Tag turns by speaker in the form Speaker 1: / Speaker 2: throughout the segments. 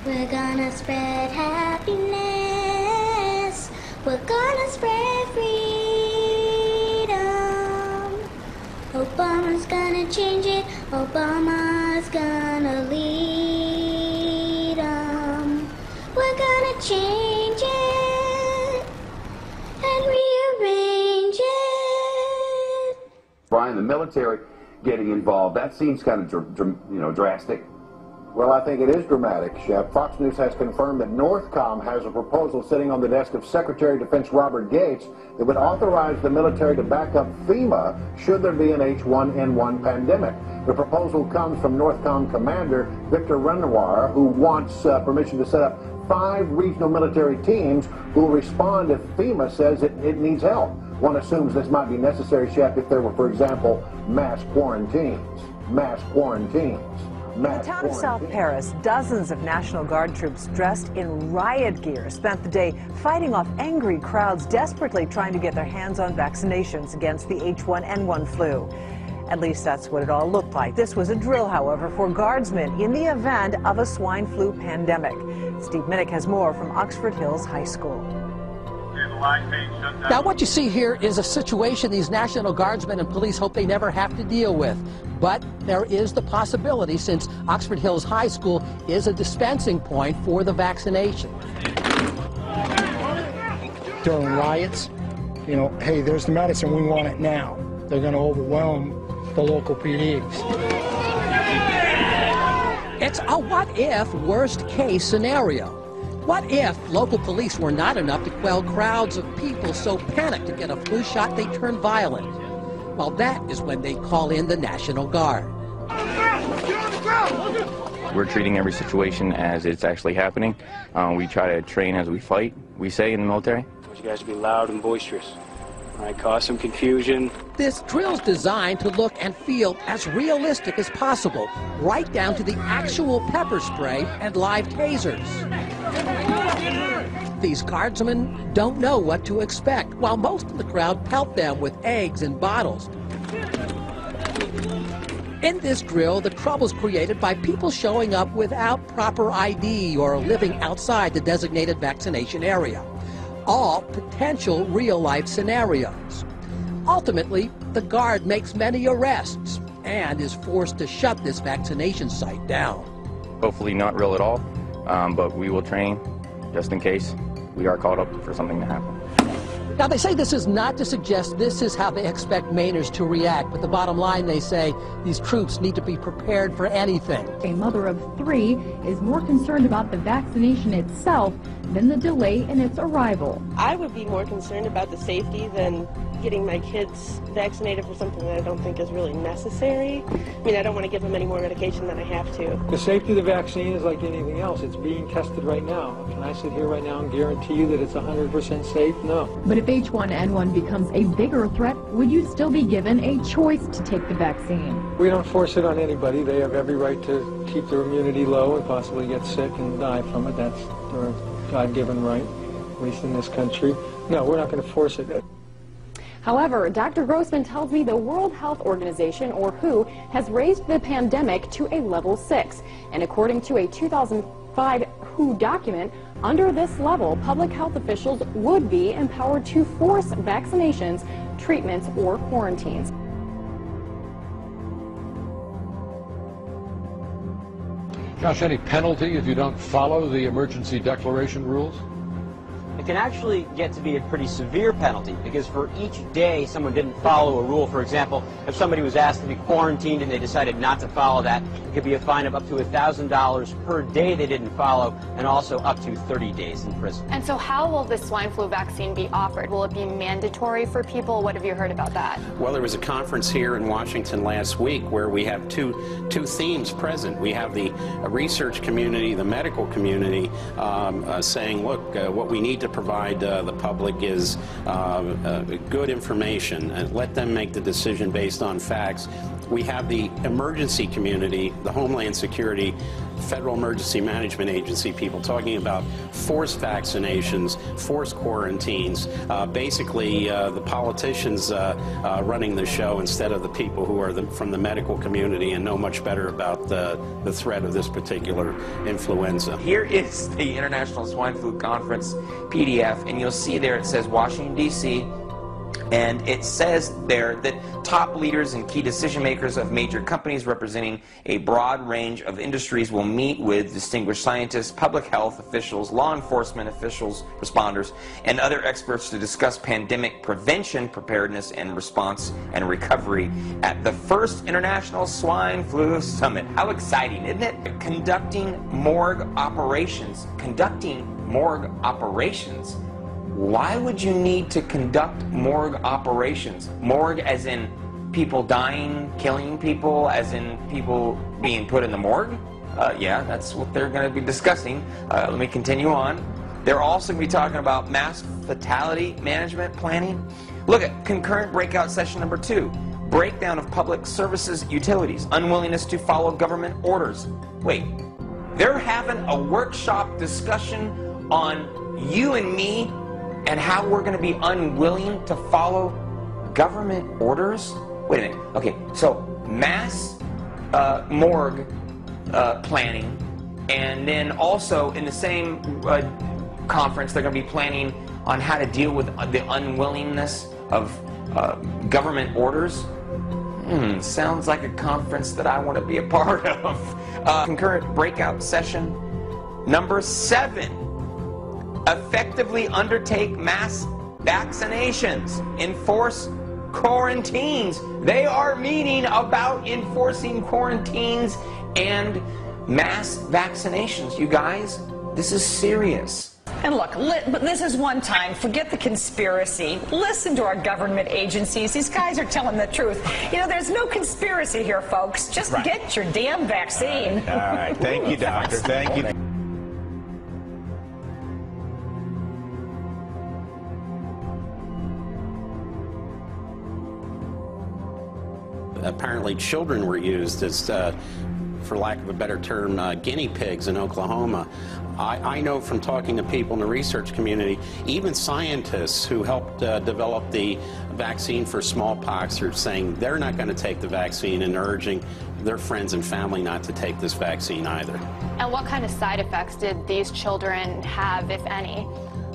Speaker 1: We're gonna spread happiness. We're gonna spread freedom. Obama's gonna change it. Obama's gonna lead 'em. We're gonna change it and rearrange it.
Speaker 2: Brian, the military getting involved, that seems kind of drastic.
Speaker 3: Well, I think it is dramatic, Shep. Fox News has confirmed that Northcom has a proposal sitting on the desk of Secretary of Defense Robert Gates that would authorize the military to back up FEMA should there be an H1N1 pandemic. The proposal comes from Northcom Commander Victor Renoir, who wants permission to set up 5 regional military teams who will respond if FEMA says it needs help. One assumes this might be necessary, Shep, if there were, for example, mass quarantines. Mass quarantines.
Speaker 4: In the town of South Paris, dozens of National Guard troops dressed in riot gear spent the day fighting off angry crowds desperately trying to get their hands on vaccinations against the H1N1 flu. At least that's what it all looked like. This was a drill, however, for guardsmen in the event of a swine flu pandemic. Steve Minnick has more from Oxford Hills High School.
Speaker 5: Now, what you see here is a situation these National Guardsmen and police hope they never have to deal with. But there is the possibility, since Oxford Hills High School is a dispensing point for the vaccination.
Speaker 6: During riots, you know, hey, there's the medicine, we want it now. They're going to overwhelm the local PDs.
Speaker 5: It's a what-if, worst-case scenario. What if local police were not enough to quell crowds of people so panicked to get a flu shot they turn violent? Well, that is when they call in the National Guard.
Speaker 7: We're treating every situation as it's actually happening. We try to train as we fight, we say in the military.
Speaker 8: I want you guys to be loud and boisterous. All right, cause some confusion.
Speaker 5: This drill's designed to look and feel as realistic as possible, right down to the actual pepper spray and live tasers. These guardsmen don't know what to expect, while most of the crowd pelt them with eggs and bottles. In this drill, the trouble's created by people showing up without proper ID or living outside the designated vaccination area. All potential real-life scenarios. Ultimately, the Guard makes many arrests and is forced to shut this vaccination site down.
Speaker 7: Hopefully not real at all, but we will train just in case we are called up for something to happen.
Speaker 5: Now, they say this is not to suggest this is how they expect Mainers to react, but the bottom line, they say, these troops need to be prepared for anything.
Speaker 9: A mother of 3 is more concerned about the vaccination itself than the delay in its arrival.
Speaker 10: I would be more concerned about the safety than getting my kids vaccinated for something that I don't think is really necessary. I mean, I don't want to give them any more medication than I have to.
Speaker 11: The safety of the vaccine is like anything else. It's being tested right now. Can I sit here right now and guarantee you that it's 100% safe? No.
Speaker 9: But if H1N1 becomes a bigger threat, would you still be given a choice to take the vaccine?
Speaker 11: We don't force it on anybody. They have every right to keep their immunity low and possibly get sick and die from it. That's their God-given right, at least in this country. No, we're not going to force it.
Speaker 12: However, Dr. Grossman tells me the World Health Organization, or WHO, has raised the pandemic to a level 6. And according to a 2005 WHO document, under this level, public health officials would be empowered to force vaccinations, treatments, or quarantines.
Speaker 13: Josh, any penalty if you don't follow the emergency declaration rules?
Speaker 14: It can actually get to be a pretty severe penalty, because for each day someone didn't follow a rule, for example, if somebody was asked to be quarantined and they decided not to follow that, it could be a fine of up to $1,000 per day they didn't follow, and also up to 30 days in prison.
Speaker 15: And so how will the swine flu vaccine be offered? Will it be mandatory for people? What have you heard about that?
Speaker 16: Well, there was a conference here in Washington last week where we have two themes present. We have the research community, the medical community, saying, look, what we need to provide the public is good information and let them make the decision based on facts. We have the emergency community, the Homeland Security, Federal Emergency Management Agency people talking about forced vaccinations, forced quarantines, basically the politicians running the show instead of the people who are from the medical community and know much better about the threat of this particular influenza.
Speaker 17: Here is the International Swine Flu Conference PDF, and you'll see there it says Washington, D.C., and it says there that top leaders and key decision makers of major companies representing a broad range of industries will meet with distinguished scientists, public health officials, law enforcement officials, responders, and other experts to discuss pandemic prevention, preparedness, and response and recovery at the first International Swine Flu Summit. How exciting, isn't it? Conducting morgue operations. Why would you need to conduct morgue operations? Morgue as in people dying, killing people, as in people being put in the morgue? Yeah, that's what they're going to be discussing. Let me continue on. They're also going to be talking about mass fatality management planning. Look at concurrent breakout session number 2. Breakdown of public services utilities. Unwillingness to follow government orders. Wait, they're having a workshop discussion on you and me and how we're going to be unwilling to follow government orders? Wait a minute. Okay, so mass morgue planning, and then also in the same conference they're going to be planning on how to deal with the unwillingness of government orders. Sounds like a conference that I want to be a part of. Concurrent breakout session number 7. Effectively undertake mass vaccinations, enforce quarantines. They are meeting about enforcing quarantines and mass vaccinations, you guys. This is serious.
Speaker 18: And look, but this is one time. Forget the conspiracy. Listen to our government agencies. These guys are telling the truth. You know, there's no conspiracy here, folks. Just get your damn vaccine.
Speaker 19: All right. Thank you, doctor. Thank you.
Speaker 16: Apparently children were used as, for lack of a better term, guinea pigs in Oklahoma. I know from talking to people in the research community, even scientists who helped develop the vaccine for smallpox are saying they're not going to take the vaccine and urging their friends and family not to take this vaccine either.
Speaker 15: And what kind of side effects did these children have, if any?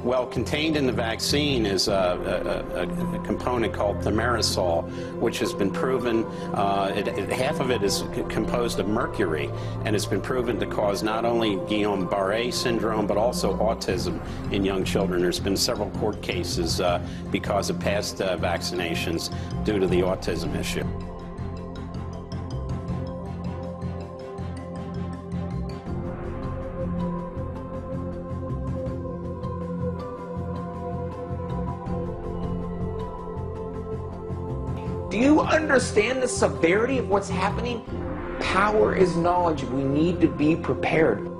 Speaker 16: Well, contained in the vaccine is a component called thimerosal, which has been proven, half of it is composed of mercury, and it's been proven to cause not only Guillain-Barré syndrome, but also autism in young children. There's been several court cases because of past vaccinations due to the autism issue.
Speaker 17: Do you understand the severity of what's happening? Power is knowledge. We need to be prepared.